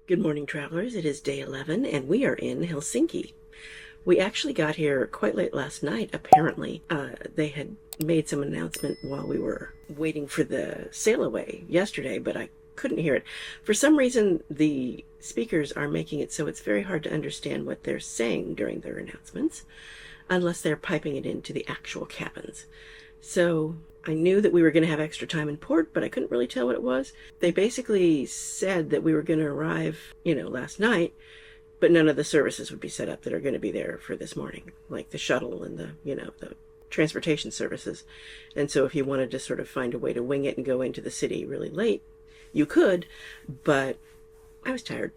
Good morning, travelers. It is day 11, and we are in Helsinki. We actually got here quite late last night, apparently. They had made some announcement while we were waiting for the sail away yesterday, but I couldn't hear it. For some reason, the speakers are making it so it's very hard to understand what they're saying during their announcements, unless they're piping it into the actual cabins. So I knew that we were going to have extra time in port, but I couldn't really tell what it was. They basically said that we were going to arrive, last night, but none of the services would be set up that are going to be there for this morning, like the shuttle and the transportation services. And so if you wanted to sort of find a way to wing it and go into the city really late, you could, but I was tired.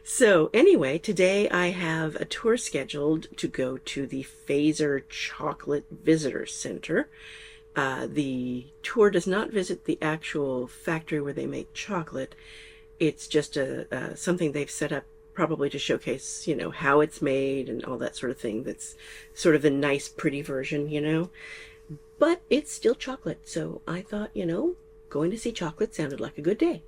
So anyway, today I have a tour scheduled to go to the Fazer Chocolate Visitor Center. The tour does not visit the actual factory where they make chocolate. It's just something they've set up probably to showcase, how it's made and all that sort of thing. That's sort of the nice, pretty version, But it's still chocolate, so I thought, going to see chocolate sounded like a good day.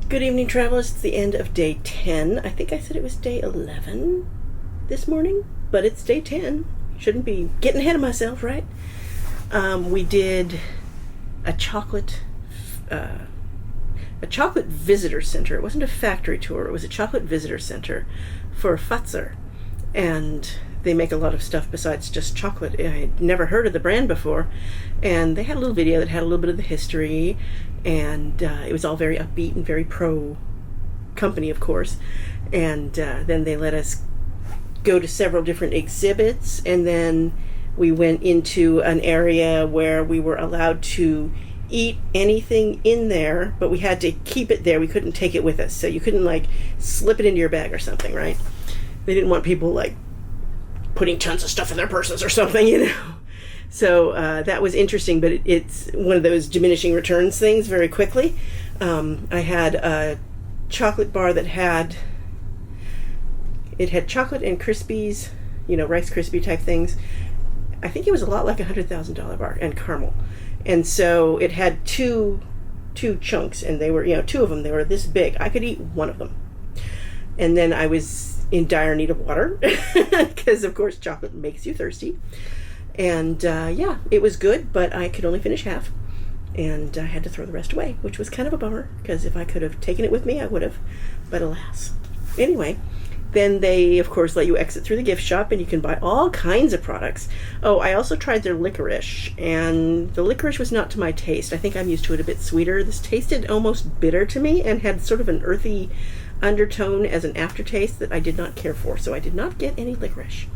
Good evening, travelers. It's the end of day 10. I think I said it was day 11 this morning, but it's day 10. Shouldn't be getting ahead of myself, right? We did a chocolate visitor center. It wasn't a factory tour. It was a chocolate visitor center for Fazer, and they make a lot of stuff besides just chocolate. I had never heard of the brand before, and they had a little video that had a little bit of the history, and it was all very upbeat and very pro company, of course. And then they let us go to several different exhibits, and then we went into an area where we were allowed to eat anything in there, but we had to keep it there. We couldn't take it with us, so you couldn't slip it into your bag or something, right? They didn't want people putting tons of stuff in their purses or something, So that was interesting, but it's one of those diminishing returns things very quickly. I had a chocolate bar that had chocolate and Krispies, Rice Krispie type things. I think it was a lot like $100,000 bar, and caramel. And so it had two chunks, and they were, two of them, they were this big. I could eat one of them. And then I was in dire need of water because, of course, chocolate makes you thirsty. And yeah, it was good, but I could only finish half. And I had to throw the rest away, which was kind of a bummer, because if I could have taken it with me, I would have. But alas. Anyway, then they, of course, let you exit through the gift shop, and you can buy all kinds of products. Oh, I also tried their licorice, and the licorice was not to my taste. I think I'm used to it a bit sweeter. This tasted almost bitter to me and had sort of an earthy undertone as an aftertaste that I did not care for, so I did not get any licorice.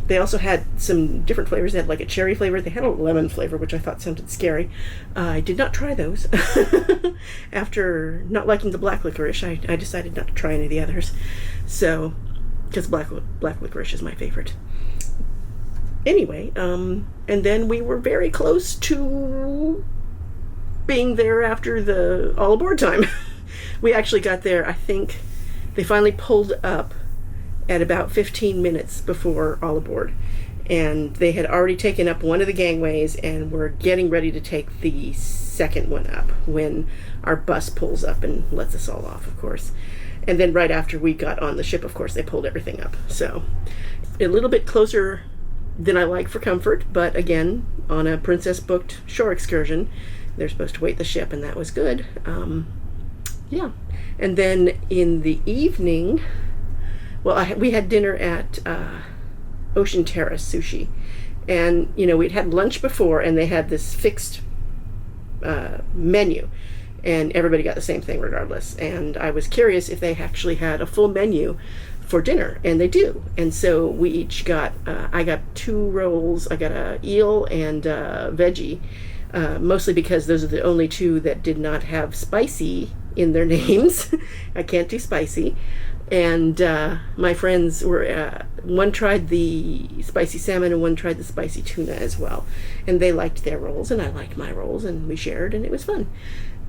They also had some different flavors. They had like a cherry flavor. They had a lemon flavor, which I thought sounded scary. I did not try those. After not liking the black licorice, I decided not to try any of the others. So, because black licorice is my favorite. Anyway, and then we were very close to being there after the all aboard time. We actually got there, I think they finally pulled up at about 15 minutes before all aboard, and they had already taken up one of the gangways and were getting ready to take the second one up when our bus pulls up and lets us all off, of course. And then right after we got on the ship, of course, they pulled everything up. So a little bit closer than I like for comfort, but again, on a princess booked shore excursion, they're supposed to wait the ship, and that was good. Yeah. And then in the evening, well, we had dinner at Ocean Terrace Sushi, and we'd had lunch before, and they had this fixed menu, and everybody got the same thing regardless. And I was curious if they actually had a full menu for dinner, and they do. And so we each got I got 2 rolls. I got a eel and a veggie, mostly because those are the only 2 that did not have spicy in their names. I can't do spicy. And my friends were, one tried the spicy salmon and one tried the spicy tuna as well. And they liked their rolls and I liked my rolls, and we shared, and it was fun.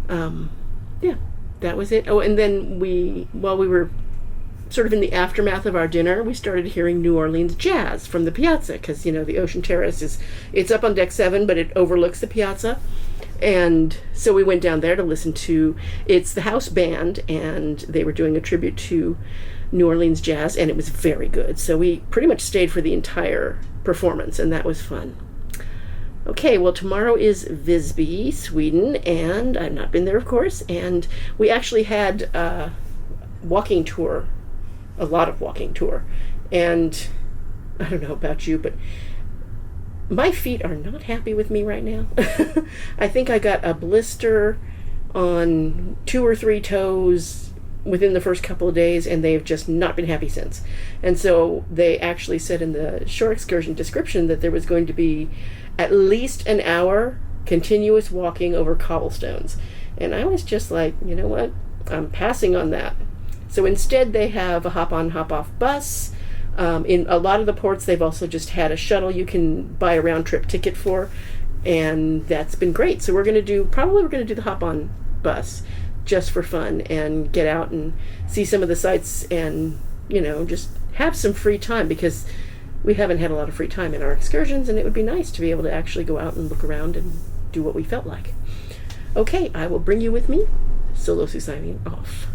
Yeah, that was it. Oh, and then while we were sort of in the aftermath of our dinner, we started hearing New Orleans jazz from the piazza, because, the Ocean Terrace it's up on deck 7, but it overlooks the piazza. And so we went down there to listen to, it's the house band, and they were doing a tribute to New Orleans jazz, and it was very good. So we pretty much stayed for the entire performance, and that was fun. Okay, well, tomorrow is Visby, Sweden, and I've not been there, of course, and we actually had a walking tour, a lot of walking tour, and I don't know about you, but my feet are not happy with me right now. I think I got a blister on 2 or 3 toes within the first couple of days, and they've just not been happy since. And so they actually said in the shore excursion description that there was going to be at least an hour continuous walking over cobblestones. And I was just like, you know what? I'm passing on that. So instead they have a hop-on, hop-off bus. In a lot of the ports, they've also just had a shuttle you can buy a round-trip ticket for, and that's been great. So we're going to do the hop-on bus just for fun and get out and see some of the sights and, just have some free time, because we haven't had a lot of free time in our excursions, and it would be nice to be able to actually go out and look around and do what we felt like. Okay, I will bring you with me. Solo Sue signing off.